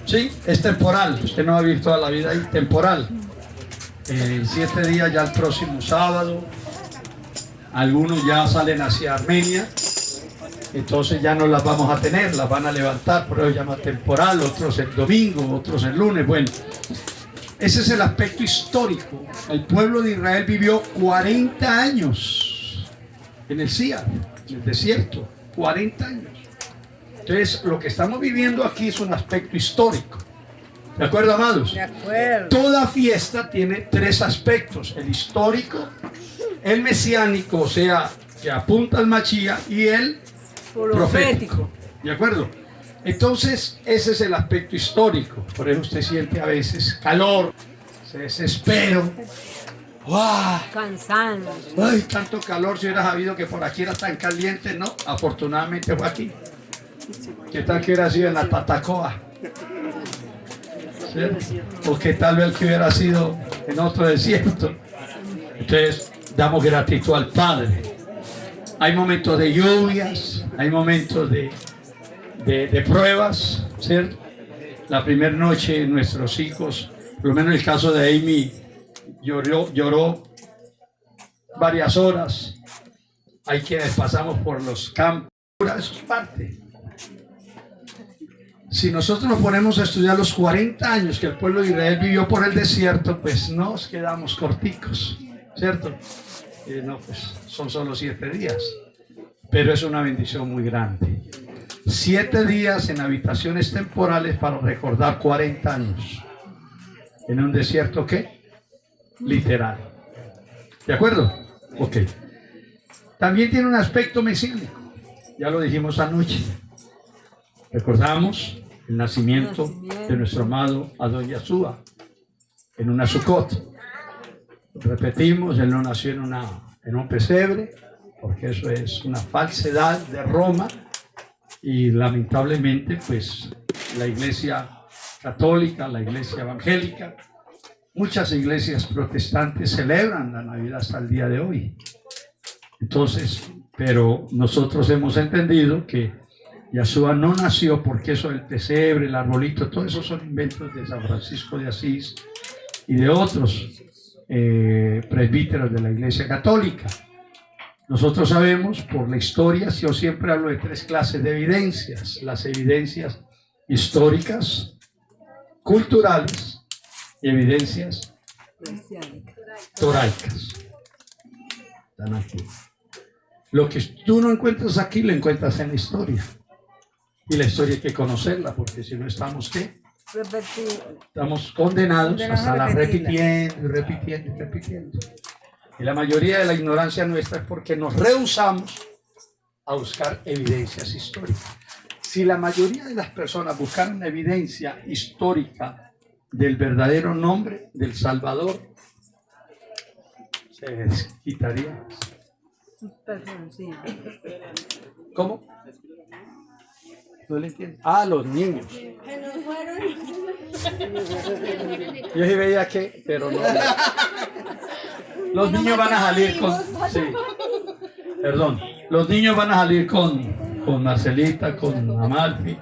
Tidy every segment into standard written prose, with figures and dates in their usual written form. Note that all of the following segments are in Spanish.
Sí, es temporal. Usted no va a vivir toda la vida ahí, temporal. 7 días ya el próximo sábado. Algunos ya salen hacia Armenia. Entonces ya no las vamos a tener, las van a levantar, por eso se llama temporal, otros el domingo, otros el lunes. Bueno, ese es el aspecto histórico. El pueblo de Israel vivió 40 años en el Siar, en el desierto, 40 años. Entonces, lo que estamos viviendo aquí es un aspecto histórico. ¿De acuerdo, amados? De acuerdo. Toda fiesta tiene 3 aspectos: el histórico, el mesiánico, o sea, que apunta al Mashiach, y el profético. ¿De acuerdo? Entonces, ese es el aspecto histórico. Por eso usted siente a veces calor, se desespera. ¡Wow! Cansancio. ¡Ay, tanto calor! Si hubiera sabido que por aquí era tan caliente, no. Afortunadamente fue aquí. ¿Qué tal que hubiera sido en la Tatacoa? ¿Sí? O qué tal vez que hubiera sido en otro desierto. Entonces, damos gratitud al Padre. Hay momentos de lluvias, hay momentos de pruebas, ¿cierto? La primera noche nuestros hijos, por lo menos en el caso de Amy, lloró varias horas. Hay quienes pasamos por los campos, eso es parte. Si nosotros nos ponemos a estudiar los 40 años que el pueblo de Israel vivió por el desierto, pues nos quedamos corticos, ¿cierto? No, pues son solo 7 días, pero es una bendición muy grande. 7 días en habitaciones temporales para recordar 40 años en un desierto, ¿qué? Literal. ¿De acuerdo? Ok. También tiene un aspecto mesiánico, ya lo dijimos anoche. Recordamos el nacimiento de nuestro amado Adon Yeshua en una Sukkot. Repetimos, él no nació en un pesebre, porque eso es una falsedad de Roma, y lamentablemente pues la iglesia católica, la iglesia evangélica, muchas iglesias protestantes celebran la Navidad hasta el día de hoy. Entonces, pero nosotros hemos entendido que Yeshua no nació porque eso del pesebre, el arbolito, todo eso son inventos de San Francisco de Asís y de otros presbíteros de la Iglesia Católica. Nosotros sabemos por la historia, yo siempre hablo de 3 clases de evidencias: las evidencias históricas, culturales y evidencias toraicas. Están aquí. Lo que tú no encuentras aquí, lo encuentras en la historia. Y la historia hay que conocerla, porque si no estamos, ¿qué? Estamos condenados a estarla repitiendo y repitiendo y repitiendo. Y la mayoría de la ignorancia nuestra es porque nos rehusamos a buscar evidencias históricas. Si la mayoría de las personas buscaran evidencia histórica del verdadero nombre del Salvador, se les quitaría. ¿Cómo? No le entiendo. Ah, los niños. Yo sí veía que, pero no. Los niños van a salir con. Sí. Perdón. Los niños van a salir con Marcelita, con Amalfi.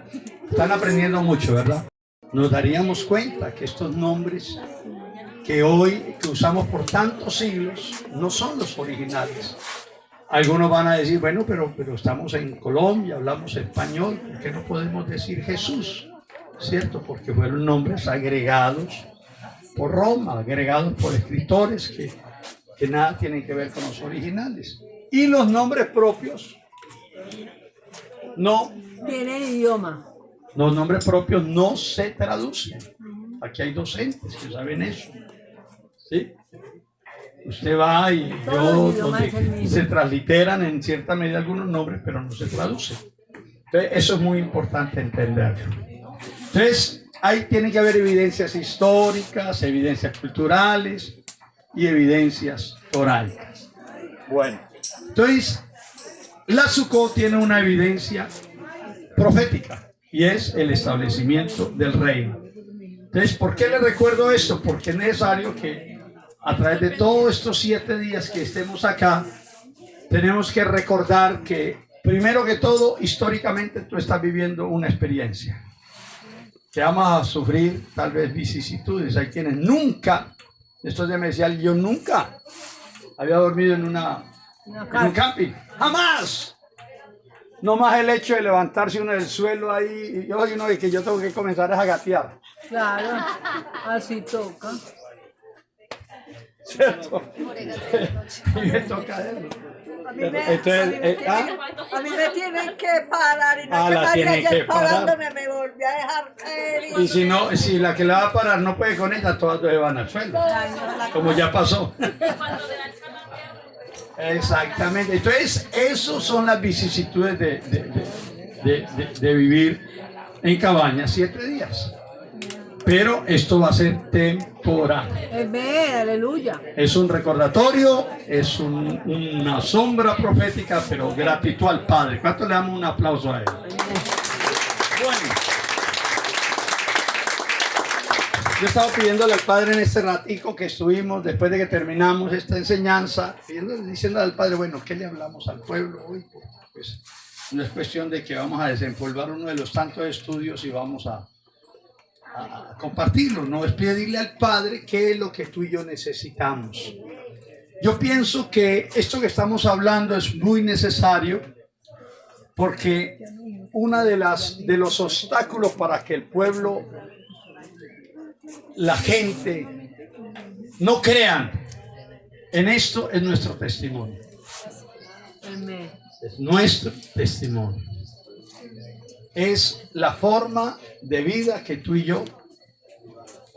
Están aprendiendo mucho, ¿verdad? Nos daríamos cuenta que estos nombres que hoy que usamos por tantos siglos no son los originales. Algunos van a decir, bueno, pero estamos en Colombia, hablamos español, ¿por qué no podemos decir Jesús? ¿Cierto? Porque fueron nombres agregados por Roma, agregados por escritores que nada tienen que ver con los originales. Y los nombres propios no tienen idioma. Los nombres propios no se traducen. Aquí hay docentes que saben eso. ¿Sí? Usted va y se transliteran en cierta medida algunos nombres, pero no se traducen. Entonces, eso es muy importante entenderlo. Entonces, ahí tiene que haber evidencias históricas, evidencias culturales y evidencias toraicas. Bueno, entonces, la Sukkot tiene una evidencia profética y es el establecimiento del reino. Entonces, ¿por qué le recuerdo esto? Porque es necesario que a través de todos estos 7 días que estemos acá, tenemos que recordar que, primero que todo, históricamente tú estás viviendo una experiencia. que vamos a sufrir tal vez vicisitudes. Hay quienes nunca, esto ya me decía, yo nunca había dormido en un camping, jamás. No más el hecho de levantarse uno del suelo ahí, yo soy uno de que yo tengo que comenzar a gatear. Claro, así toca. ¿Cierto? Y me toca eso. A mí me tienen que parar y no la que tienen María que ayer parándome me volví a dejar caer. Y si no, si la que la va a parar no puede con ella, todas dos se van al suelo. Como ya pasó. Exactamente. Entonces, esos son las vicisitudes de vivir en cabañas 7 días. Pero esto va a ser temporal. Amén, aleluya. Es un recordatorio, es una sombra profética, pero gratitud al Padre. ¿Cuánto le damos un aplauso a él? Bueno, yo estaba pidiéndole al Padre en este ratico que estuvimos, después de que terminamos esta enseñanza, diciendo al Padre, bueno, ¿qué le hablamos al pueblo hoy? Pues no es cuestión de que vamos a desempolvar uno de los tantos estudios y vamos a compartirlo, no es pedirle al Padre qué es lo que tú y yo necesitamos. Yo pienso que esto que estamos hablando es muy necesario porque una de los obstáculos para que el pueblo, la gente no crean en esto es nuestro testimonio. Amén. Es nuestro testimonio. Es la forma de vida que tú y yo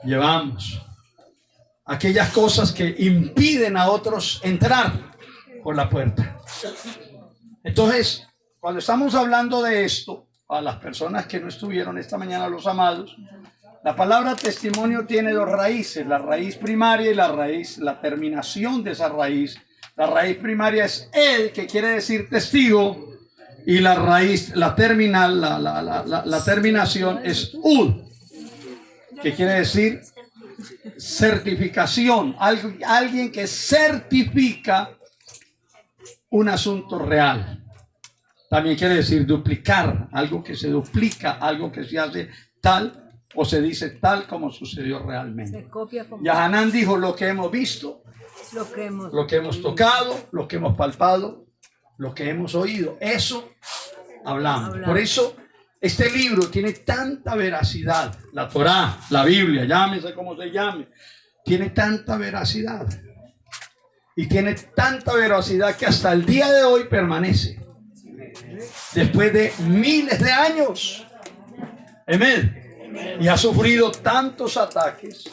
llevamos. Aquellas cosas que impiden a otros entrar por la puerta. Entonces, cuando estamos hablando de esto, a las personas que no estuvieron esta mañana, los amados, la palabra testimonio tiene 2 raíces, la raíz primaria y la terminación de esa raíz. La raíz primaria es el, que quiere decir testigo, y la raíz, la terminal, la terminación es ud, que quiere decir certificación, alguien que certifica un asunto real. También quiere decir duplicar, algo que se duplica, algo que se hace tal o se dice tal como sucedió realmente. Yahanan dijo lo que hemos visto, lo que hemos tocado, lo que hemos palpado, lo que hemos oído, eso hablamos. Por eso este libro tiene tanta veracidad. La Torá, la Biblia, llámese como se llame, tiene tanta veracidad. Y tiene tanta veracidad que hasta el día de hoy permanece. Después de miles de años. Amén. Y ha sufrido tantos ataques,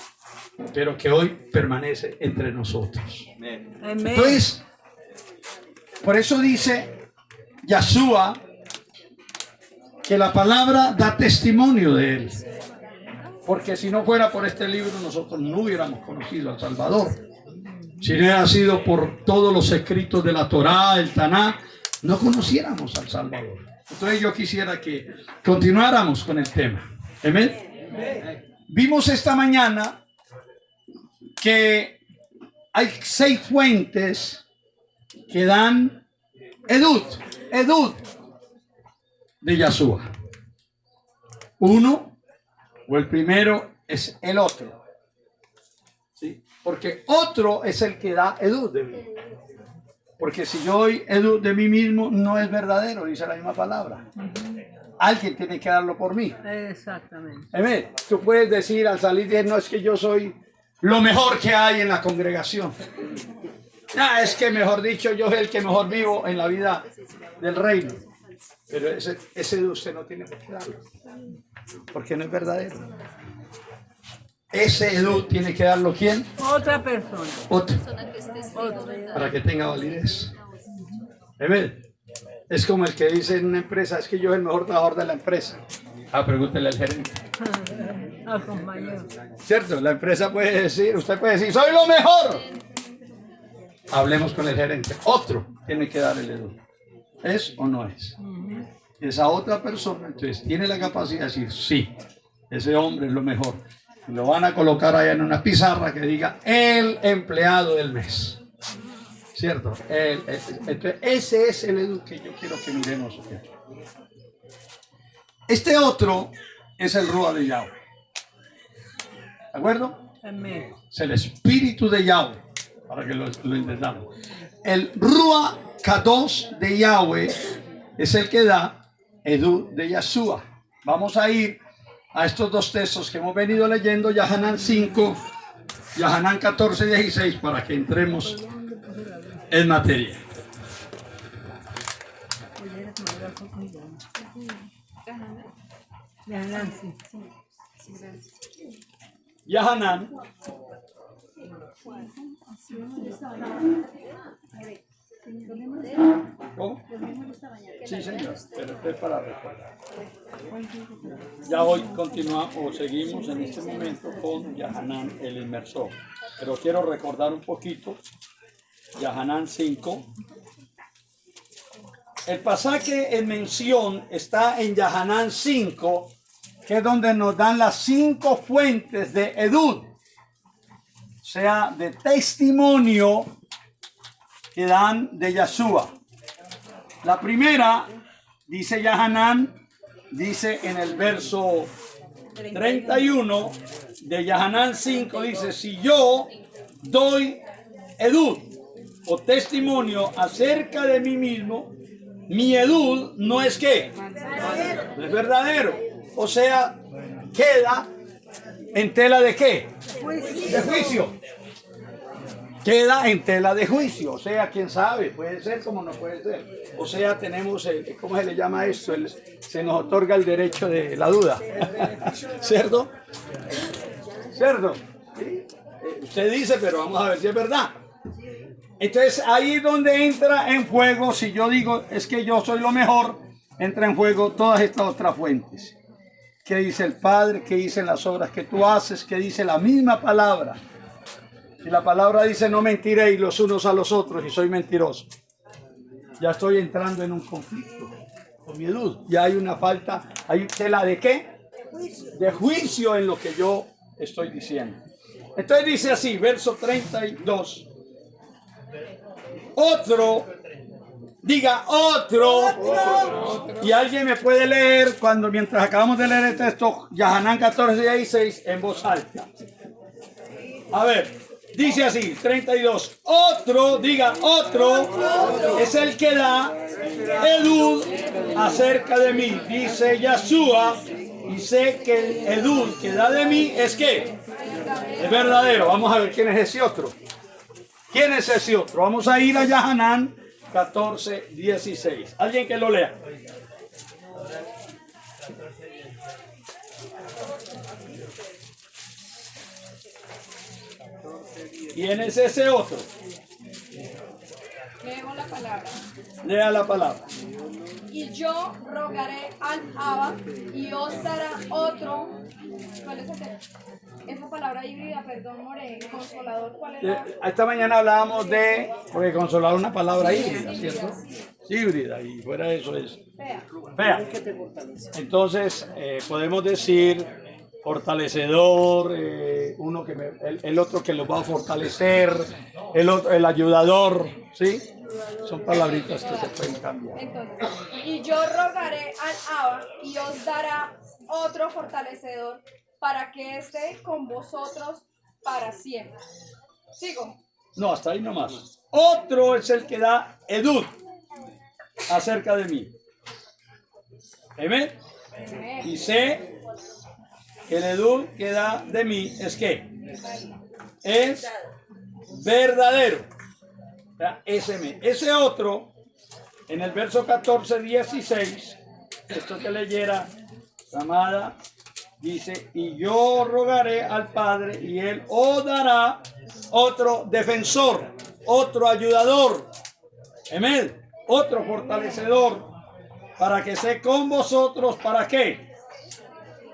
pero que hoy permanece entre nosotros. Amén. Entonces, por eso dice Yahshua que la palabra da testimonio de él. Porque si no fuera por este libro, nosotros no hubiéramos conocido al Salvador. Si no hubiera sido por todos los escritos de la Torá, el Taná, no conociéramos al Salvador. Entonces yo quisiera que continuáramos con el tema. Amén. Vimos esta mañana que hay 6 fuentes que dan edut de Yahshua. Uno, o el primero, es el otro. ¿Sí? Porque otro es el que da edut de mí. Porque si yo doy edut de mí mismo, no es verdadero, dice la misma palabra. Alguien tiene que darlo por mí. Exactamente. Amén. Tú puedes decir al salir, no es que yo soy lo mejor que hay en la congregación. Es que mejor dicho, yo soy el que mejor vivo en la vida del reino. Pero ese de usted no tiene por qué darlo, porque no es verdadero. Ese edut tiene que darlo ¿quién? Otra persona. Otro. Para que tenga validez. Amén. Es como el que dice en una empresa, es que yo soy el mejor trabajador de la empresa. Pregúntele al gerente. Al compañero. ¿Cierto? La empresa puede decir, usted puede decir, soy lo mejor. Hablemos con el gerente. Otro tiene que dar el edut. ¿Es o no es? Esa otra persona entonces tiene la capacidad de decir, sí, ese hombre es lo mejor. Y lo van a colocar allá en una pizarra que diga el empleado del mes. ¿Cierto? Entonces, ese es el edut que yo quiero que miremos. Este otro es el Ruach de Yahweh. ¿De acuerdo? Amén. Es el espíritu de Yahweh, para que lo entendamos. El Ruach Kadosh de Yahweh es el que da Edud de Yeshua. Vamos a ir a estos dos textos que hemos venido leyendo, Yahanan 5, Yahanan 14, 16, para que entremos en materia. Ya, Nancy. Yahanan. ¿Cómo? Sí, señor, pero es para recordar. Ya hoy continuamos o seguimos en este momento con Yahanan el inmersor. Pero quiero recordar un poquito Yahanan 5. El pasaje en mención está en Yahanan 5, que es donde nos dan las 5 fuentes de Edud, o sea, de testimonio que dan de Yeshua. La primera, dice Yahanan, dice en el verso 31 de Yahanan 5, dice: si yo doy Edud o testimonio acerca de mí mismo, mi Edud no es ¿qué? No es verdadero. O sea, queda en tela de ¿qué? De juicio. Queda en tela de juicio. O sea, quién sabe, puede ser como no puede ser. O sea, tenemos, ¿cómo se le llama esto? Se nos otorga el derecho de la duda. ¿Cierto? ¿Cierto? ¿Sí? Usted dice, pero vamos a ver si es verdad. Entonces ahí es donde entra en juego, si yo digo es que yo soy lo mejor, entra en juego todas estas otras fuentes. ¿Qué dice el Padre? ¿Qué dicen las obras que tú haces? ¿Qué dice la misma palabra? Si la palabra dice no mentiréis los unos a los otros y soy mentiroso, ya estoy entrando en un conflicto con mi Edud. Ya hay una falta, hay tela de ¿qué? De juicio en lo que yo estoy diciendo. Entonces dice así, verso 32. Otro, diga otro. Y alguien me puede leer mientras acabamos de leer el texto, Yahanan 14, 16, en voz alta. A ver, dice así, 32. Otro, diga otro, es el que da Edud acerca de mí. Dice Yeshua, y sé que el Edud que da de mí es ¿qué? Es verdadero. Vamos a ver quién es ese otro. ¿Quién es ese otro? Vamos a ir a Yahanan 14, 16. Alguien que lo lea. ¿Quién es ese otro? Leemos la palabra. Lea la palabra. Y yo rogaré al Abba y os dará otro. ¿Cuál es esa palabra híbrida? Perdón, More. Consolador. ¿Cuál era? Esta mañana hablábamos porque consolar una palabra híbrida, ¿cierto? Híbrida, y fuera de eso es fea. Entonces, podemos decir fortalecedor, el otro que los va a fortalecer, el ayudador, ¿sí? Son palabritas que se pueden cambiar. Entonces, y yo rogaré al Abba y os dará otro fortalecedor para que esté con vosotros para siempre. ¿Sigo? No, hasta ahí nomás. Otro es el que da Edud acerca de mí. ¿Amén? Y sé que el Edud que da de mí es ¿qué? Es verdadero. Ese otro, en el verso 14, 16, esto que leyera, amada, dice: y yo rogaré al Padre y Él os dará otro defensor, otro ayudador, amén, otro fortalecedor, para que esté con vosotros, ¿para qué?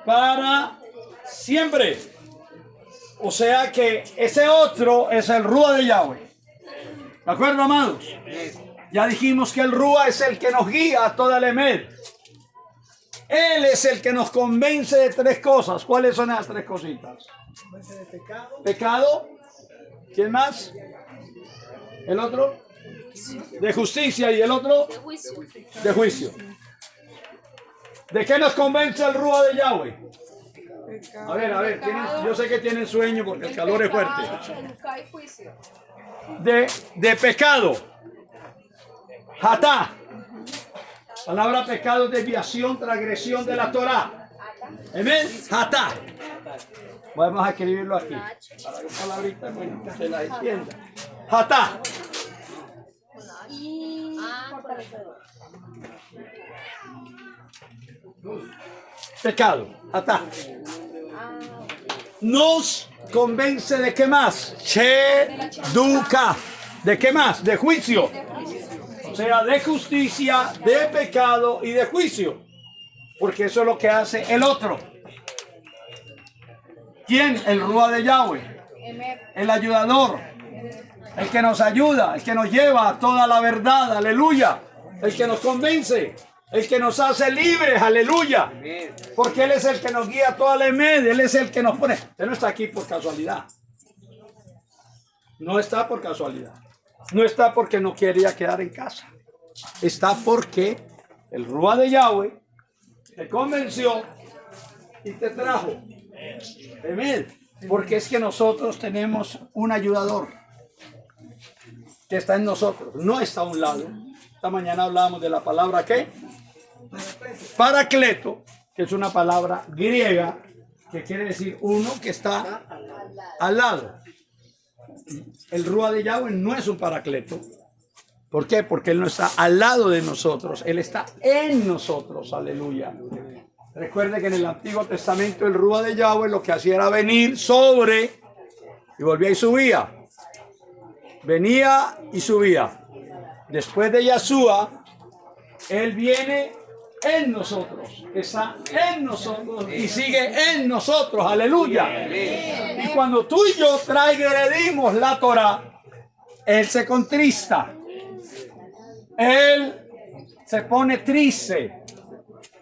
Para siempre. O sea que ese otro es el Ruach de Yahweh. ¿De acuerdo, amados? Ya dijimos que el Ruach es el que nos guía a toda la Emed. Él es el que nos convence de 3 cosas. ¿Cuáles son esas 3 cositas? Pecado. ¿Quién más? ¿El otro? De justicia. ¿Y el otro? De juicio. ¿De qué nos convence el Rúa de Yahweh? A ver, yo sé que tienen sueño porque el calor es fuerte. Nunca hay juicio. De pecado. Hatá. Palabra pecado, desviación, transgresión de la Torá. Amén. Hatá. Vamos a escribirlo aquí. Para que palabrita que se la entienda. Hatá. Y fortalecedor. Pecado. Hatá. Nos convence de qué más. Sheduka. ¿De qué más? De juicio. O sea, de justicia, de pecado y de juicio. Porque eso es lo que hace el otro. ¿Quién? El Rúa de Yahweh. El ayudador. El que nos ayuda. El que nos lleva a toda la verdad. Aleluya. El que nos convence. El que nos hace libres. Aleluya. Porque Él es el que nos guía a toda la emed. Él es el que nos pone. Él no está aquí por casualidad. No está por casualidad. No está porque no quería quedar en casa. Está porque el Rúa de Yahweh te convenció y te trajo. Amén. Porque es que nosotros tenemos un ayudador que está en nosotros. No está a un lado. Esta mañana hablábamos de la palabra ¿qué? Paracleto, que es una palabra griega que quiere decir uno que está al lado. El Rúa de Yahweh no es un paracleto. ¿Por qué? Porque Él no está al lado de nosotros. Él está en nosotros. Aleluya. Recuerde que en el Antiguo Testamento el Rúa de Yahweh lo que hacía era venir sobre y volvía y subía. Venía y subía. Después de Yahshua, Él viene en nosotros. Está en nosotros y sigue en nosotros. Aleluya. Y cuando tú y yo transgredimos la Torah, Él se contrista. Él se pone triste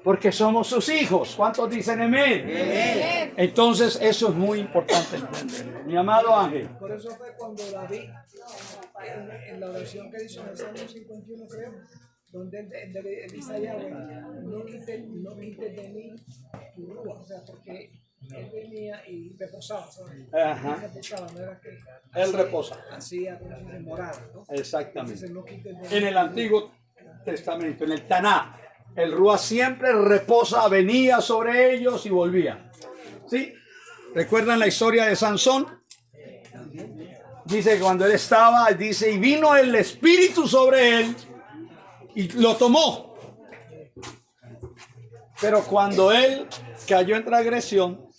porque somos sus hijos. ¿Cuántos dicen amén? Entonces eso es muy importante entenderlo. Mi amado Ángel. Por eso fue cuando David, en la oración que hizo en el Salmo 51, creo, donde él dice a Yahweh, no quites de mí tu rúa, o sea, porque él venía y reposaba, ¿sabes? Ajá. Él reposaba, no era que Él reposa. hacía morada, ¿no? Exactamente. Entonces, no quites de En mí. el Antiguo Testamento, en el Taná, el Rúa siempre reposa, venía sobre ellos y volvía. ¿Sí? ¿Recuerdan la historia de Sansón? Dice que cuando él estaba, dice, y vino el Espíritu sobre él y lo tomó. Pero cuando él cayó en transgresión,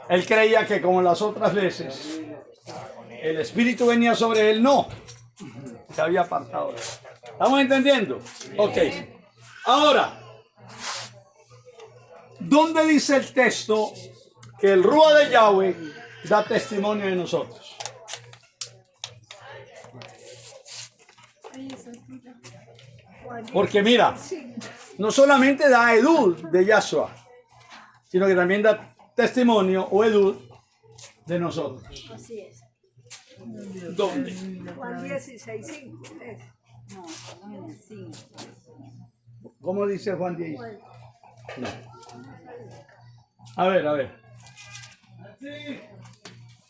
él creía que como las otras veces, el Espíritu venía sobre él. No, se había apartado de él. ¿Estamos entendiendo? Ok. Ahora, ¿dónde dice el texto que el Rúa de Yahweh da testimonio de nosotros? Porque mira, no solamente da edud de Yahshua, sino que también da testimonio o edud de nosotros. Así es. ¿Dónde? Juan 16, 5. No, estamos en el 5. ¿Cómo dice Juan 10? No. A ver.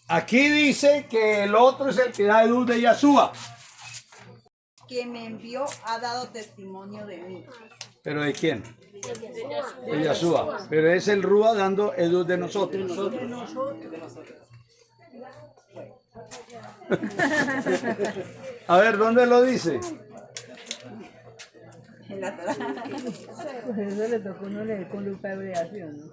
Aquí dice que el otro es el que da edud de Yahshua. Quien me envió ha dado testimonio de mí. ¿Pero de quién? De Yahshua. Pero es el Rúa dando edud de nosotros. A ver, ¿dónde lo dice? En la Torá. Pues eso le tocó no leer con lupa de abreviación, ¿no?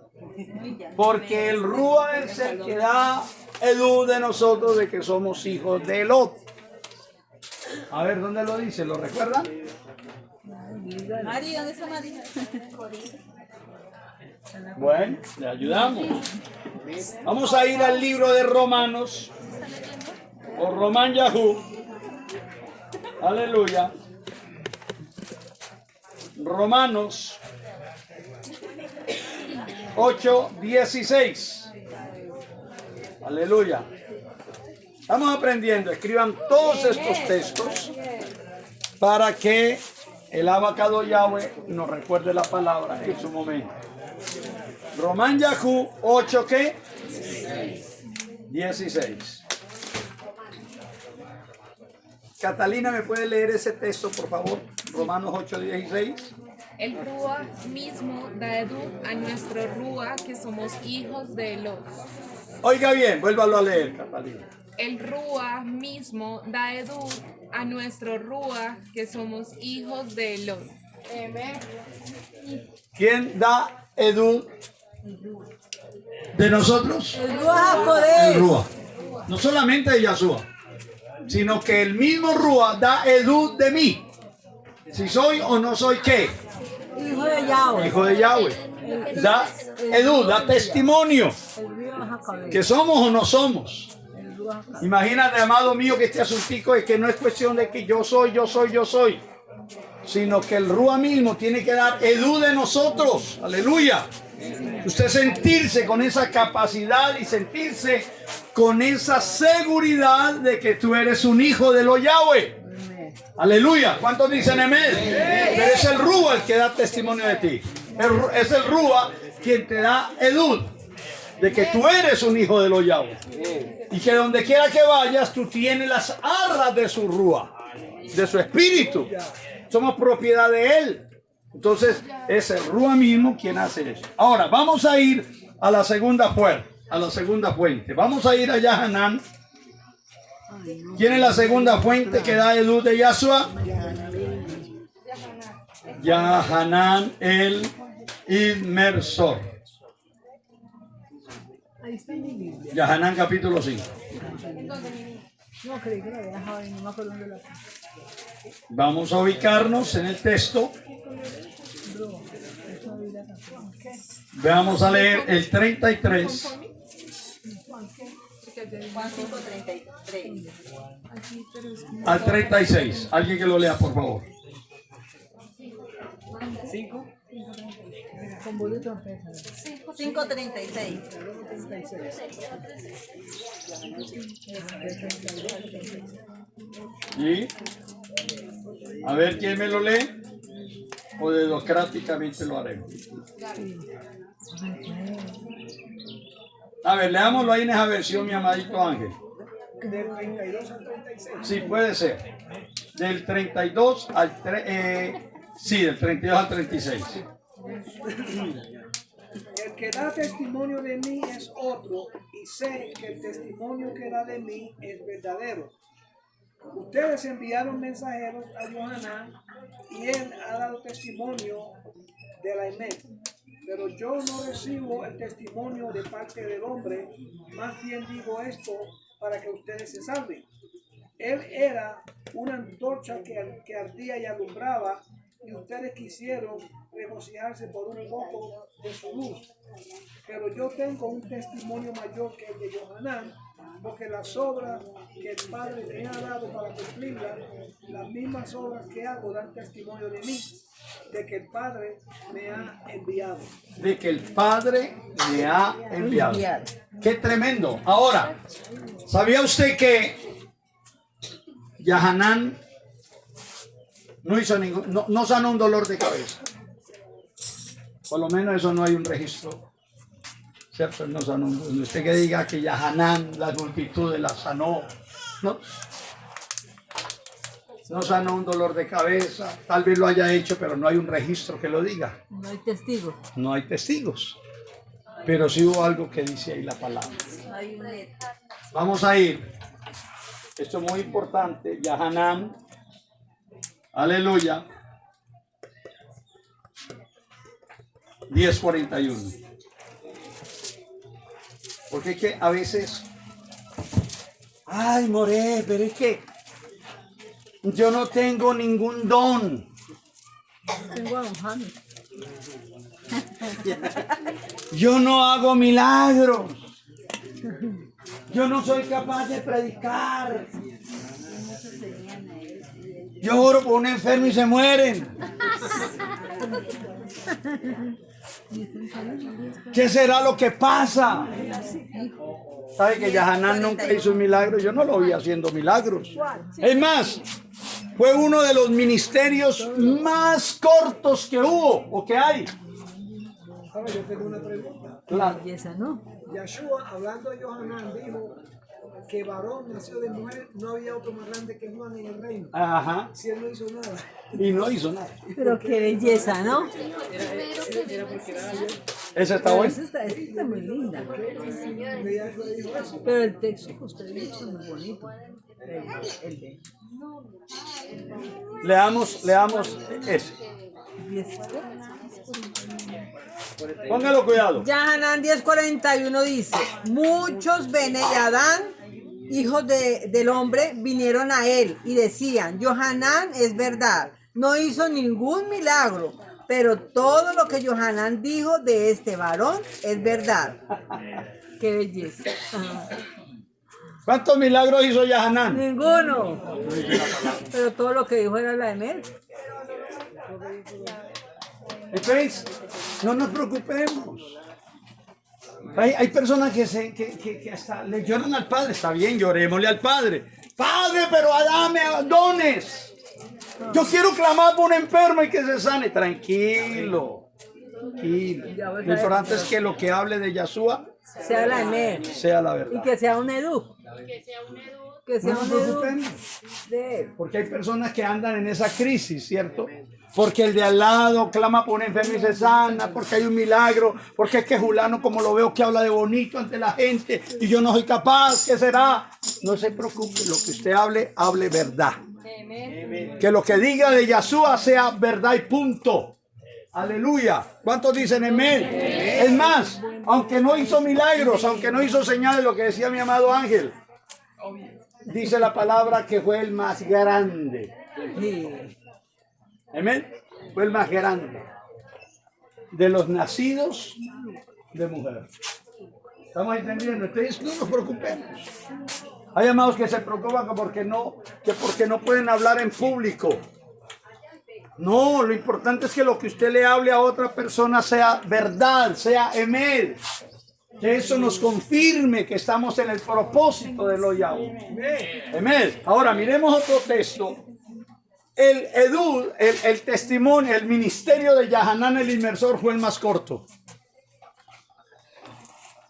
Porque el Rúa es el que da edud de nosotros de que somos hijos de Lot. A ver, ¿dónde lo dice? ¿Lo recuerdan? Mari, ¿dónde está Mari? Bueno, le ayudamos. Vamos a ir al libro de Romanos. O Román Yahú. Aleluya. Romanos 8:16. Aleluya. Estamos aprendiendo. Escriban todos estos textos para que el abacado Yahweh nos recuerde la palabra en su momento. Román Yahú 8, ¿qué? 16. Catalina, ¿me puede leer ese texto, por favor? Romanos 8, 16. El Rúa mismo da edud a nuestro Rúa que somos hijos de Elot. Oiga bien, vuélvalo a leer, Catalina. El Rúa mismo da edud a nuestro Rúa que somos hijos de Elot. Amén. ¿Quién da edud de nosotros? El Ruach HaKodesh. El Rúa. No solamente de Yahshua, sino que el mismo Rúa da edud de mí. Si soy o no soy, ¿qué? Hijo de Yahweh. Hijo de Yahweh. Da edud, da testimonio El Ruach HaKodesh. que somos o no somos. El Ruach HaKodesh. Imagínate, amado mío, que este asuntico es que no es cuestión de que yo soy, sino que el Rúa mismo tiene que dar edud de nosotros. Aleluya. Usted sentirse con esa capacidad y sentirse con esa seguridad de que tú eres un hijo de los Yahweh. Aleluya. ¿Cuántos dicen amén? Pero es el Rúa el que da testimonio de ti. Es el Rúa quien te da edud de que tú eres un hijo de los Yahweh. Y que donde quiera que vayas, tú tienes las arras de su Rúa, de su espíritu. Somos propiedad de él. Entonces, es el Rúa mismo quien hace eso. Ahora, vamos a ir a la segunda fuente. Vamos a ir a Yahanan. ¿Quién es la segunda fuente que da edud de Yahshua? Yahanan el inmersor. Ahí está mi Biblia. Yahanan capítulo 5. No, creí que la había dejado ahí, no me acuerdo dónde la puse. Vamos a ubicarnos en el texto. Vamos a leer el 33 Juan 5:33. al 36. Alguien que lo lea, por favor. Con voz de trompeta. 5:36. Y a ver quién me lo lee. O democráticamente lo haremos. A ver, leámoslo ahí en esa versión, mi amadito Ángel. Del 32 al 36. Sí, puede ser. Del 32 al del 32 al 36. El que da testimonio de mí es otro, y sé que el testimonio que da de mí es verdadero. Ustedes enviaron mensajeros a Yohanan, y él ha dado testimonio de la Emet. Pero yo no recibo el testimonio de parte del hombre, más bien digo esto para que ustedes se salven. Él era una antorcha que ardía y alumbraba, y ustedes quisieron regocijarse por un poco de su luz. Pero yo tengo un testimonio mayor que el de Yohanan, porque las obras que el Padre me ha dado para cumplirlas, las mismas obras que hago dan testimonio de mí, de que el Padre me ha enviado. De que el Padre me ha enviado. ¡Qué tremendo! Ahora, ¿sabía usted que Yahanan no hizo no sanó un dolor de cabeza? Por lo menos eso no hay un registro. ¿Cierto? No sanó usted que diga que Yahanan las multitudes las sanó. No sanó un dolor de cabeza. Tal vez lo haya hecho, pero no hay un registro que lo diga. No hay testigos. No hay testigos. Pero sí hubo algo que dice ahí la palabra. Hay un Vamos a ir. Esto es muy importante. Yahanan. Aleluya. 10:41. Porque es que a veces, ay, More, pero es que yo no tengo ningún don. Tengo a don Jaime. Yo no hago milagros. Yo no soy capaz de predicar. Yo oro por un enfermo y se mueren. ¿Qué será lo que pasa? ¿Sabe que Yahanan nunca hizo un milagro? Yo no lo vi haciendo milagros. Es más, fue uno de los ministerios más cortos que hubo o que hay. Ahora yo tengo una pregunta. Claro. Belleza, ¿no? Yahshua, hablando de Johanán, dijo que varón nació de mujer, no había otro más grande que Juan en el reino. Ajá. Si él no hizo nada. Y no hizo nada. Pero qué belleza, ¿no? Esa está Pero buena. esta está muy linda. Yahshua dijo eso. Pero el texto que usted dijo es muy bonito. El de Leamos ese. 10. Póngalo cuidado. Yahanán 10:41 dice: muchos Bene y Adán, hijos del hombre, vinieron a él y decían: Johanán es verdad, no hizo ningún milagro, pero todo lo que Johanán dijo de este varón es verdad. Qué belleza. Ajá. ¿Cuántos milagros hizo Yahanán? Ninguno. Pero todo lo que dijo era la de él. Entonces, no nos preocupemos. Hay personas que hasta le lloran al Padre. Está bien, llorémosle al Padre. Padre, pero dame dones. Yo quiero clamar por un enfermo y que se sane. Tranquilo. Tranquilo. Lo importante es que lo que hable de Yahshua Sea la de él. sea la verdad. Y que sea un edú. Que sea No nos un edú preocupemos. de él. Porque hay personas que andan en esa crisis, ¿cierto? Porque el de al lado clama por un enfermo y se sana, porque hay un milagro, porque es que Julano, como lo veo que habla de bonito ante la gente y yo no soy capaz, ¿qué será? No se preocupe, lo que usted hable, hable verdad. Que lo que diga de Yahshua sea verdad y punto. Aleluya. ¿Cuántos dicen amén? Es más, aunque no hizo milagros, aunque no hizo señales, lo que decía mi amado Ángel, dice la palabra que fue el más grande. Sí. Amén. Fue el más grande de los nacidos de mujer. ¿Estamos entendiendo? Entonces no nos preocupemos. Hay amados que se preocupan porque no pueden hablar en público. No, lo importante es que lo que usted le hable a otra persona sea verdad, sea amén. Que eso nos confirme que estamos en el propósito de lo Yahweh. Amén. Ahora miremos otro texto. El edud, el testimonio, el ministerio de Yahanán el inmersor fue el más corto.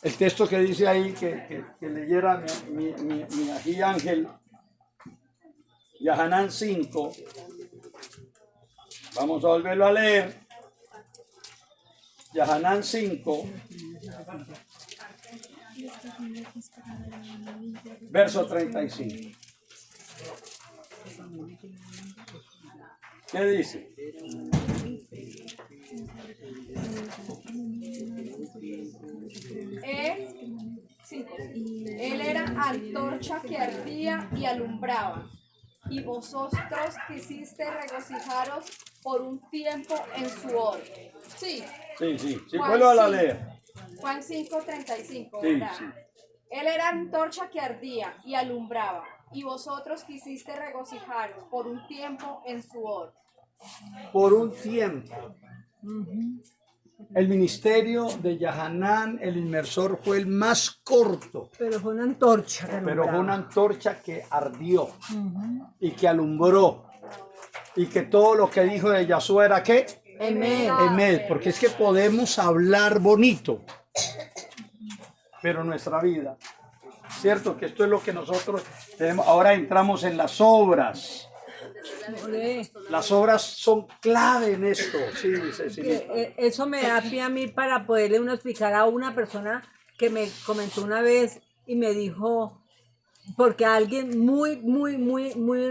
El texto que dice ahí, que leyera mi ají Ángel, Yahanán 5. Vamos a volverlo a leer. Yahanán 5. Verso 35. ¿Qué dice? Él era antorcha que ardía y alumbraba, y vosotros quisiste regocijaros por un tiempo en su oro. Sí. Sí. Juan Vuelvo a la 5, leer. Juan 5:35, Sí, ¿verdad? sí. Él era antorcha que ardía y alumbraba, y vosotros quisiste regocijaros por un tiempo en su oro. Por un tiempo. El ministerio de Yahanán, el inmersor, fue el más corto. Pero fue una antorcha. que Pero fue alumbraba. una antorcha que ardió y que alumbró. Y que todo lo que dijo de Yahshua era ¿qué? Amén. Amén. Porque es que podemos hablar bonito, pero nuestra vida, ¿cierto? Que esto es lo que nosotros tenemos. Ahora entramos en las obras. Olé. Las obras son clave en esto. Sí, sí. Eso me da pie a mí para poderle uno explicar a una persona que me comentó una vez y me dijo, porque alguien muy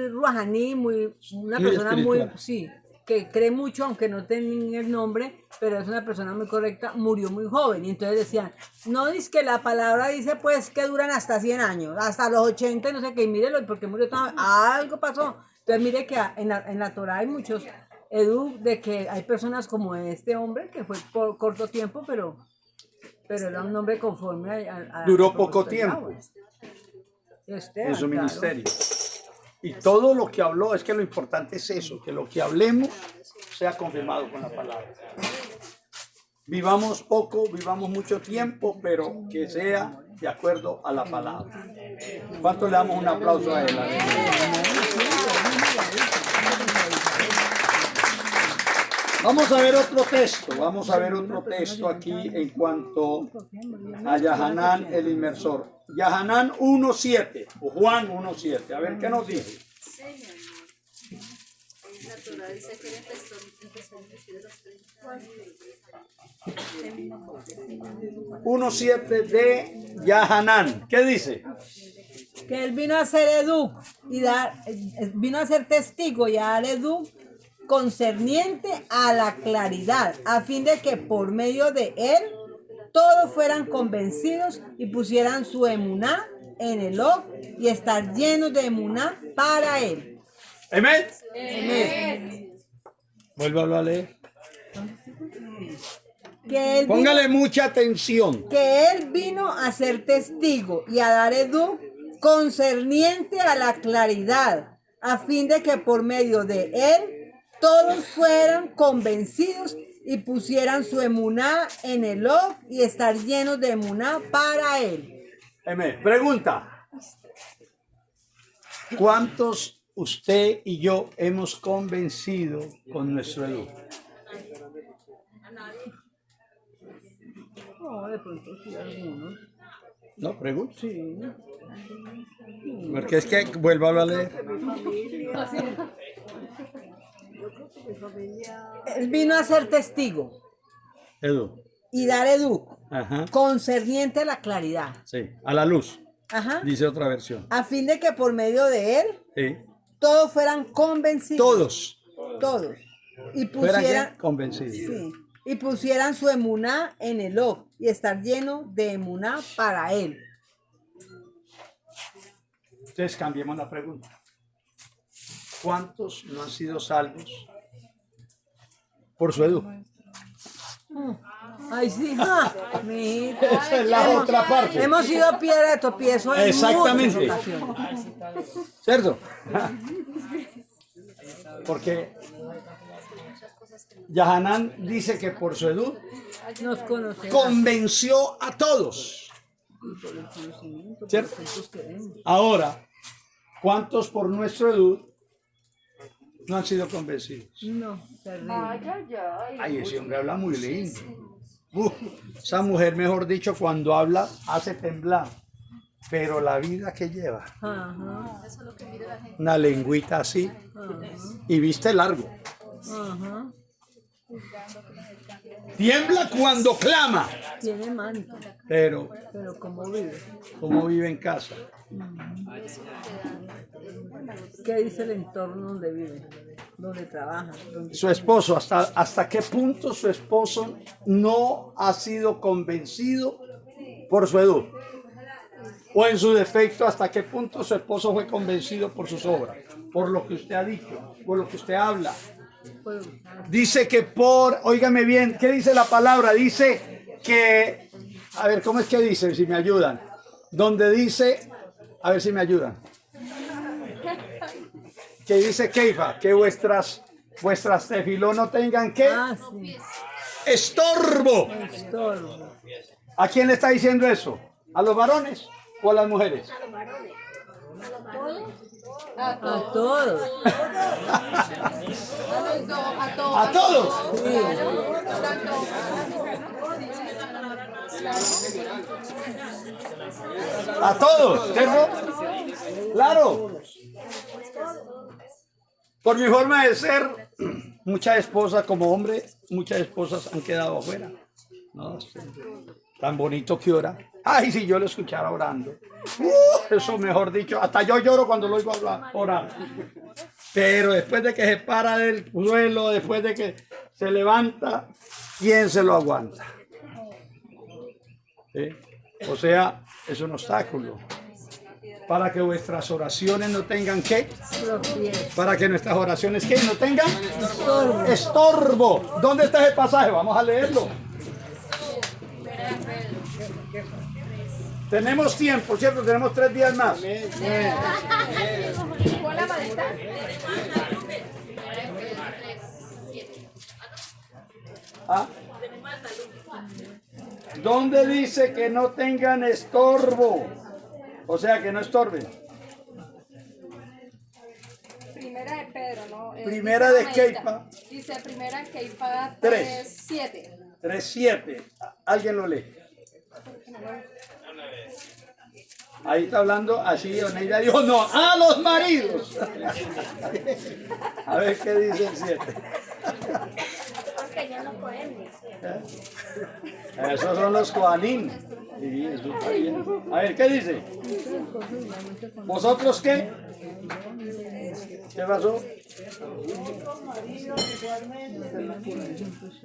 ruajaní, una Muy persona muy, espiritual. sí, que cree mucho, aunque no tenga el nombre, pero es una persona muy correcta, murió muy joven. Y entonces decían, no, es que la palabra dice pues que duran hasta 100 años, hasta los 80 y no sé qué, y mírelo, porque murió tan, algo pasó. Entonces mire que en la Torah hay muchos edu de que hay personas como este hombre que fue por corto tiempo, pero era un hombre conforme a Duró poco tiempo en su ministerio. Y todo lo que habló, es que lo importante es eso, que lo que hablemos sea confirmado con la palabra. Vivamos poco, vivamos mucho tiempo, pero que sea de acuerdo a la palabra. ¿Cuánto le damos un aplauso a él? Vamos a ver otro texto. Vamos a ver otro texto aquí en cuanto a Yahanán el inmersor. Yahanán 1.7 o Juan 1.7. A ver qué nos dice. 1.7 de Yahanán. ¿Qué dice? Que él vino a ser Educ y vino a ser testigo y a dar Educ concerniente a la claridad, a fin de que por medio de él todos fueran convencidos y pusieran su emuná en el Og y estar llenos de emuná para él. Amén. Amén. Vuélvalo a leer. Que él Póngale mucha atención. que él vino a ser testigo y a dar Educ concerniente a la claridad, a fin de que por medio de él todos fueran convencidos y pusieran su emuná en el Og y estar llenos de emuná para él. Amén. Pregunta. ¿Cuántos usted y yo hemos convencido con nuestro Edu? No, de pronto sí, algunos. No, pregunta. Sí. Porque es que vuélvalo a leer. Él vino a ser testigo Edu. y dar Educ Ajá. concerniente a la claridad. Sí, a la luz. Ajá. Dice otra versión. A fin de que por medio de él Sí. todos fueran convencidos. Todos. Y fueran pusieran, convencidos. sí, y pusieran su emuná en el Og y estar lleno de emuná para él. Entonces cambiemos la pregunta. ¿Cuántos no han sido salvos por su Edu? Ay, sí, mijito. Esa es la otra parte. Hemos sido piedra de tropiezo en Exactamente. muchas ocasiones. ¿Cierto? Porque Yahanán dice que por su Edu Nos conocemos. convenció a todos. ¿Cierto? Ahora, ¿cuántos por nuestro Edu no han sido convencidos? No, terrible. Ay, ese hombre habla muy lindo. Esa mujer, mejor dicho, cuando habla, hace temblar. Pero la vida que lleva, Ajá, una lengüita así, y viste largo. ajá. Tiembla cuando clama, Tiene manto, pero pero ¿cómo vive? ¿cómo vive en casa? ¿Qué dice el entorno donde vive? ¿Dónde trabaja? ¿Dónde... Su esposo, ¿hasta qué punto su esposo no ha sido convencido por su Edu? O en su defecto, ¿hasta qué punto su esposo fue convencido por sus obras? Por lo que usted ha dicho, por lo que usted habla. Dice que óigame bien, ¿qué dice la palabra? Dice que, a ver, ¿cómo es que dice? Si me ayudan. Donde dice, a ver si me ayudan. Que dice Keifa, que vuestras tefiló no tengan ¿qué? Ah, sí, Estorbo. estorbo. ¿A quién le está diciendo eso? ¿A los varones o a las mujeres? A todos. A todos. A todos, ¿cierto? Claro. Por mi forma de ser, muchas esposas como hombre, muchas esposas han quedado afuera. No, tan bonito que ora. Ay, si yo lo escuchara orando. Eso mejor dicho, hasta yo lloro cuando lo oigo hablar, orar. Pero después de que se para del suelo, después de que se levanta, ¿quién se lo aguanta? ¿Sí? O sea, es un obstáculo. Para que vuestras oraciones no tengan ¿qué? Para que nuestras oraciones ¿qué? No tengan estorbo. ¿Dónde está ese pasaje? Vamos a leerlo. Tenemos tiempo, ¿cierto? Tenemos 3 días más. ¿Ah? ¿Dónde dice que no tengan estorbo? O sea, que no estorben. Primera de Pedro Pedro, ¿no? Primera dice de la Keifa. Maída. Dice primera en Keifa 3. 3:7. 3:7. ¿Alguien lo lee? Ahí está hablando así, Oneida dijo, no, a los maridos. A ver qué dice el 7. Porque ya no podemos. Esos son los Kohanim. Sí, eso está bien. A ver, ¿qué dice? ¿Vosotros qué? ¿Qué pasó? Otros maridos igualmente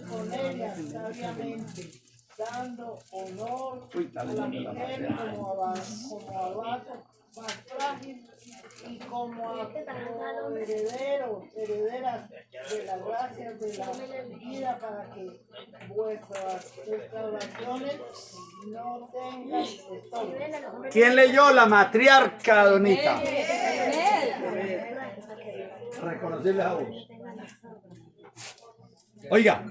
con ella sabiamente, dando honor Uy, a la mujer como a vaso más frágil y como a herederas de la gracia de la vida para que vuestras restauraciones no tengan estorbo. ¿Quién leyó? La matriarca, Donita. Reconocerle a vos. Oiga,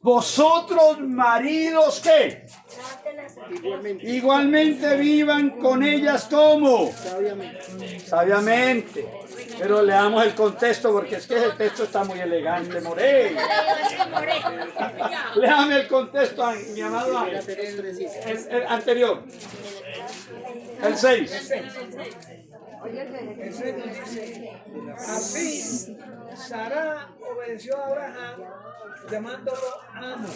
vosotros maridos, ¿qué? Igualmente vivan con ellas como sabiamente. Pero leamos el contexto porque es que ese texto está muy elegante, Morey. Léame el contexto, mi amado Ángel. El anterior. El 6. Así, Sara obedeció a Abraham llamándolo amo.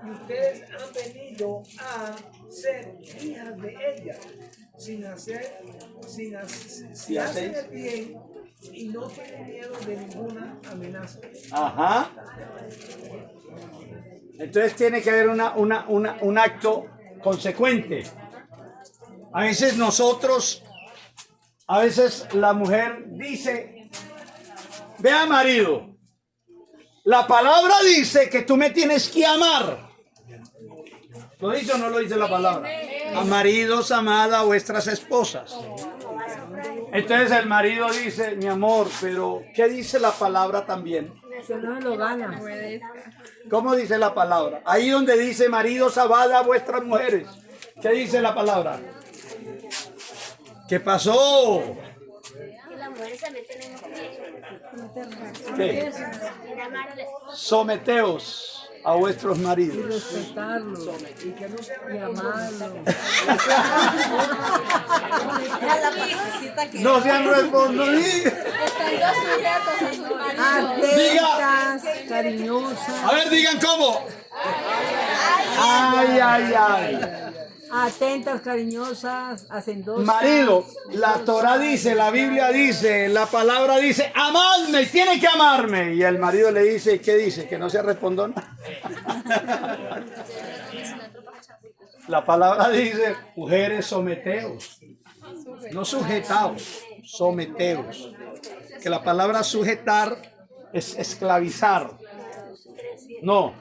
Y ustedes han venido a ser hijas de ella, si hacen el bien y no tienen miedo de ninguna amenaza. Ajá. Entonces tiene que haber un acto consecuente. A veces la mujer dice, vea marido, la palabra dice que tú me tienes que amar. ¿Lo dice o no lo dice la palabra? A maridos, amad a vuestras esposas. Entonces el marido dice, mi amor, pero ¿qué dice la palabra también? Que no lo gana. ¿Cómo dice la palabra? Ahí donde dice maridos, amad a vuestras mujeres. ¿Qué dice la palabra? ¿Qué pasó? Que las mujeres también tenemos ¿Qué? que amar al esposo. Someteos a vuestros maridos. Respetarlo. Y amarlo. No se han respondido. Estando sujetos a sus maridos. Atentas, cariñosas. A ver, digan cómo. Ay, ay, ay. Atentas, cariñosas, hacendosas. Marido, la Torah dice, la Biblia dice, la palabra dice, amadme, tiene que amarme. Y el marido le dice, ¿qué dice? Que no se respondió nada. La palabra dice, mujeres, someteos. No sujetaos, someteos. Que la palabra sujetar es esclavizar. No,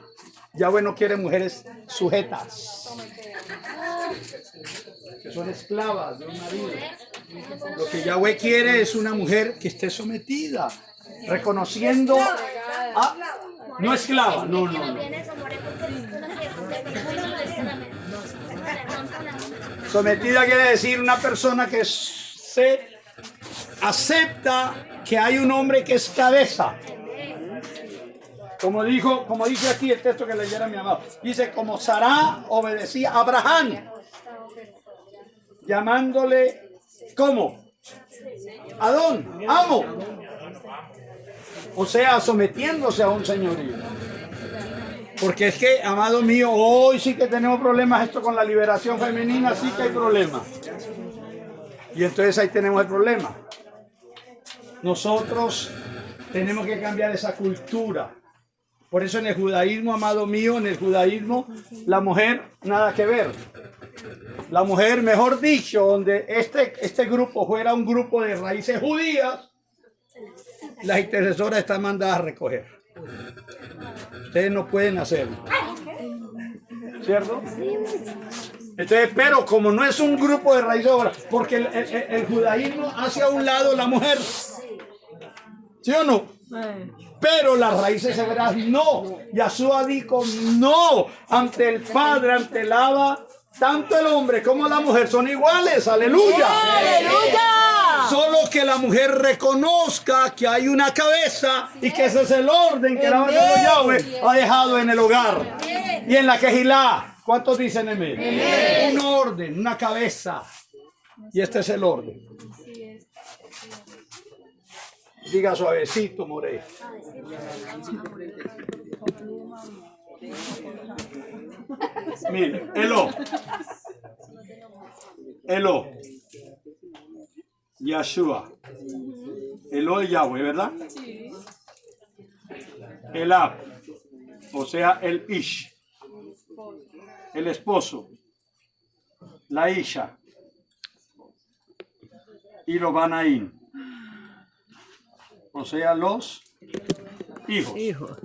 Yahweh no quiere mujeres sujetas, que son esclavas de un marido. Lo que Yahweh quiere es una mujer que esté sometida, reconociendo no esclava, no. Sometida quiere decir una persona que se acepta que hay un hombre que es cabeza. Como dice aquí el texto que leyera mi amado. Dice, como Sara obedecía a Abraham, llamándole, ¿cómo? Adón, amo. O sea, sometiéndose a un señorío. Porque es que, amado mío, hoy sí que tenemos problemas esto con la liberación femenina, sí que hay problemas. Y entonces ahí tenemos el problema. Nosotros tenemos que cambiar esa cultura. Por eso en el judaísmo, amado mío, en el judaísmo, la mujer, nada que ver. La mujer, mejor dicho, donde este grupo fuera un grupo de raíces judías, las intercesoras están mandadas a recoger. Ustedes no pueden hacerlo. ¿Cierto? Entonces, pero como no es un grupo de raíces ahora, porque el judaísmo hace a un lado la mujer. ¿Sí o no? Pero las raíces hebreas no. Yahshua dijo no. Ante el Padre, ante el Abba, tanto el hombre como la mujer son iguales. ¡Aleluya! ¡Aleluya! Solo que la mujer reconozca que hay una cabeza y que ese es el orden que la Yahweh ha dejado en el hogar y en la quejilá. ¿Cuántos dicen amén? Un orden, una cabeza. Y este es el orden. Diga suavecito, More. Mire, Elo. Yahshua. Elo de Yahweh, ¿verdad? Sí. Elab. O sea, el Ish. El esposo. La Isha. Y lo Banaín. O sea, los hijos.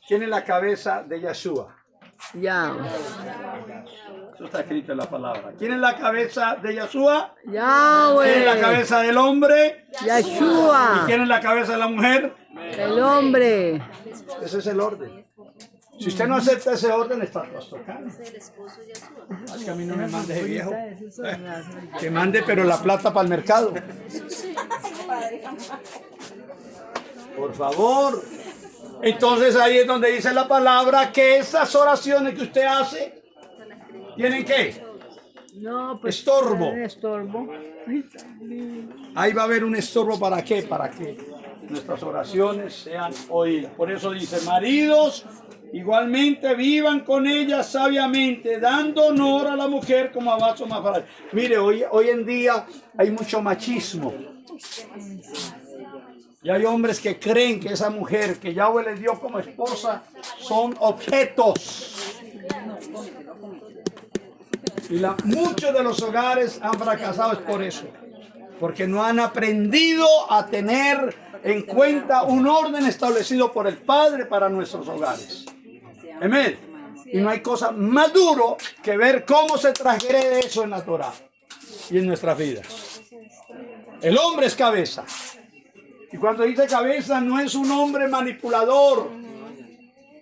¿Quién es la cabeza de Yahshua? Yahweh. Eso está escrito en la palabra. ¿Quién es la cabeza de Yahshua? Yahweh. ¿Quién es la cabeza del hombre? Yahshua. ¿Y quién es la cabeza de la mujer? El hombre. Ese es el orden. Si usted no acepta ese orden, está trastocado. Es que a mí no me mande ese viejo. Que mande, pero la plata para el mercado. Por favor. Entonces ahí es donde dice la palabra que esas oraciones que usted hace tienen ¿qué? No, pues Estorbo. Estorbo. Ahí va a haber un estorbo. ¿Para qué? Para que nuestras oraciones sean oídas. Por eso dice, maridos, igualmente vivan con ella sabiamente, dando honor a la mujer como a vaso más frágil. Mire, hoy en día hay mucho machismo. Y hay hombres que creen que esa mujer que Yahweh les dio como esposa son objetos. Y muchos de los hogares han fracasado es por eso. Porque no han aprendido a tener en cuenta un orden establecido por el Padre para nuestros hogares. Amén. Y no hay cosa más duro que ver cómo se transgrede eso en la Torah y en nuestras vidas. El hombre es cabeza. Y cuando dice cabeza no es un hombre manipulador.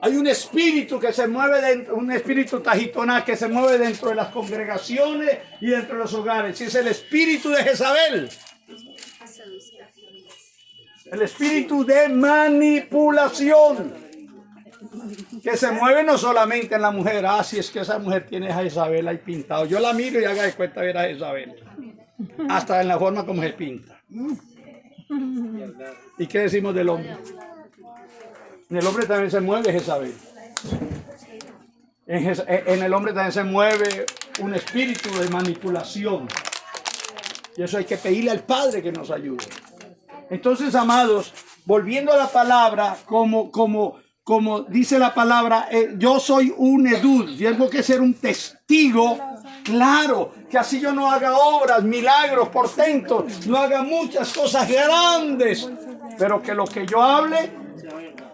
Hay un espíritu que se mueve dentro, un espíritu tajitoná que se mueve dentro de las congregaciones y dentro de los hogares. Y es el espíritu de Jezabel. El espíritu de manipulación. Que se mueve no solamente en la mujer. Ah, si es que esa mujer tiene a Jezabel ahí pintado. Yo la miro y haga de cuenta ver a Jezabel. Hasta en la forma como se pinta. ¿Y qué decimos del hombre? En el hombre también se mueve Jezabel. En el hombre también se mueve un espíritu de manipulación. Y eso hay que pedirle al Padre que nos ayude. Entonces, amados, volviendo a la palabra, como dice la palabra, yo soy un edud, tengo que ser un testigo, claro, que así yo no haga obras, milagros, portentos, no haga muchas cosas grandes, pero que lo que yo hable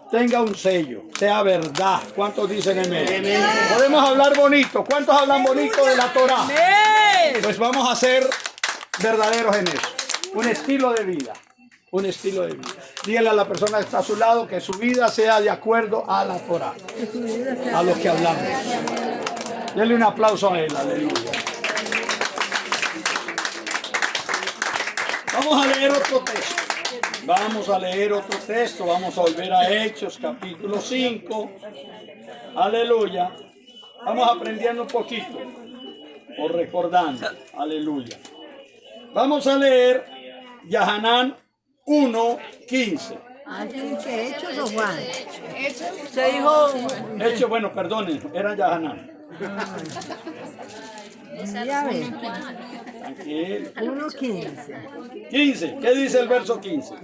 tenga un sello, sea verdad. ¿Cuántos dicen amén? Podemos hablar bonito. ¿Cuántos hablan bonito de la Torah? Pues vamos a ser verdaderos en eso. Un estilo de vida. Un estilo de vida. Dígale a la persona que está a su lado que su vida sea de acuerdo a la Torah, a lo que hablamos. Denle un aplauso a él, aleluya. Vamos a leer otro texto. Vamos a leer otro texto. Vamos a volver a Hechos, capítulo 5. Aleluya. Vamos aprendiendo un poquito. O recordando. Aleluya. Vamos a leer Yahanán 1:15. ¿Qué Hechos o Juan? Se dijo. Hechos, bueno, perdonen, era Yahanán. Ya ves. Tranquilo. 1:15. 15. ¿Qué dice el verso 15?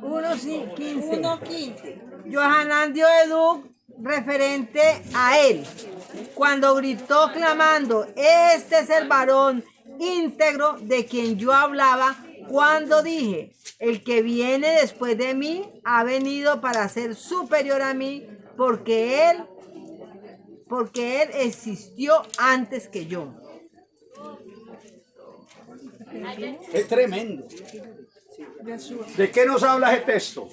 1:15. Yohanan dio eduk referente a él. Cuando gritó clamando, este es el varón íntegro de quien yo hablaba cuando dije, el que viene después de mí ha venido para ser superior a mí porque él existió antes que yo. Es tremendo. ¿De qué nos habla ese texto?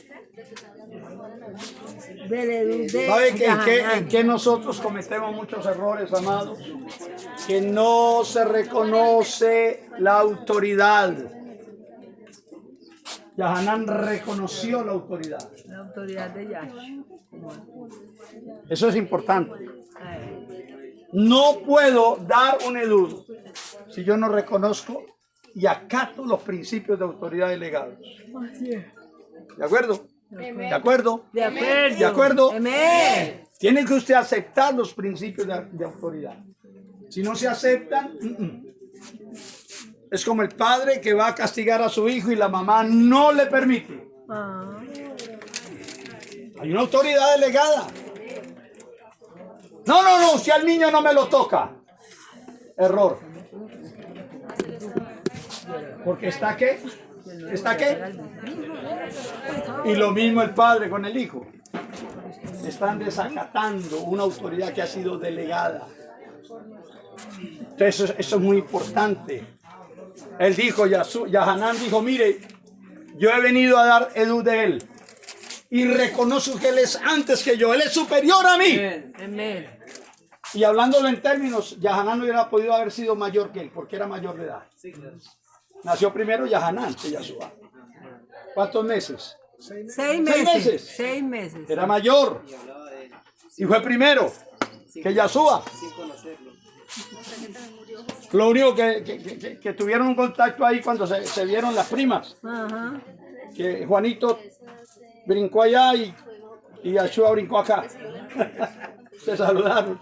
Del Edut de ¿Sabe que en Yahanan. qué nosotros cometemos muchos errores, amados? Que no se reconoce la autoridad. Yahanan reconoció la autoridad. La autoridad de Yash. Eso es importante. No puedo dar un edud si yo no reconozco y acato los principios de autoridad delegados. ¿De acuerdo? ¿De acuerdo? De acuerdo. ¿De acuerdo? Amén. Tiene que usted aceptar los principios de autoridad. Si no se aceptan, es como el padre que va a castigar a su hijo y la mamá no le permite. Ah. Hay una autoridad delegada. No, si al niño no me lo toca. Error. Porque ¿está qué? ¿Está qué? Y lo mismo el padre con el hijo. Están desacatando una autoridad que ha sido delegada. Entonces eso es muy importante. Él dijo, Yahanan dijo, mire, yo he venido a dar edud de él. Y reconozco que él es antes que yo, él es superior a mí. Amén. Y hablándolo en términos, Yahanan no hubiera podido haber sido mayor que él, porque era mayor de edad. Nació primero Yahanan que Yashua. ¿Cuántos meses? 6 meses. meses. 6 meses. Era mayor. Y fue primero que Yashua. Lo único que tuvieron un contacto ahí cuando se vieron las primas. Ajá. Que Juanito brincó allá y Yashua brincó acá. Se saludaron.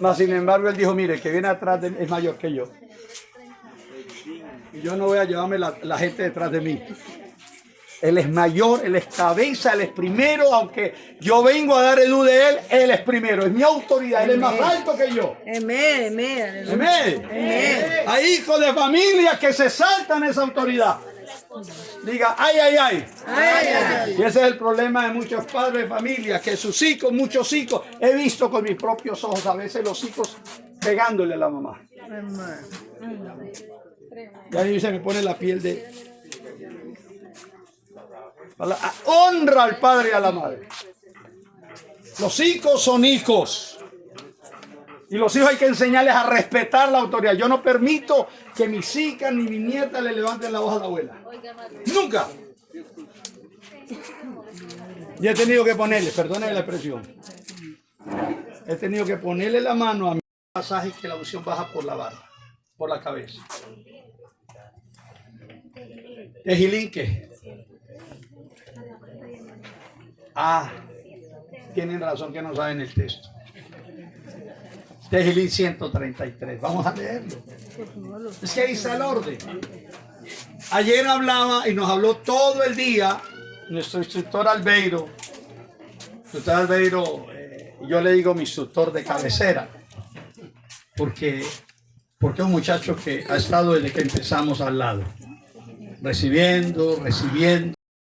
Mas sin embargo él dijo, mire, el que viene atrás de mí es mayor que yo. Y yo no voy a llevarme la gente detrás de mí. Él es mayor, él es cabeza, él es primero, aunque yo vengo a dar edud de él, él es primero, es mi autoridad, él es más alto que yo. Amén, amén. Amén. Hay hijos de familia que se saltan esa autoridad. Diga, ay, ay, ay. Ay, ay. Y ese es el problema de muchos padres de familia, que sus hijos, muchos hijos, he visto con mis propios ojos a veces los hijos pegándole a la mamá. Y ahí se me pone la piel de... Honra al padre y a la madre. Los hijos son hijos. Y los hijos hay que enseñarles a respetar la autoridad. Yo no permito que mis hijas ni mis nietas le levanten la voz a la abuela. Nunca. Y he tenido que ponerle, perdónenme la expresión, he tenido que ponerle la mano a mi pasaje que la unción baja por la barba, por la cabeza. Tejilín, ¿qué? Tienen razón que no saben el texto. Tejilín 133. Vamos a leerlo. Es que ahí está el orden. Ayer hablaba y nos habló todo el día nuestro instructor Albeiro. Instructor Albeiro, yo le digo mi instructor de cabecera. Porque es un muchacho que ha estado desde que empezamos al lado. Recibiendo.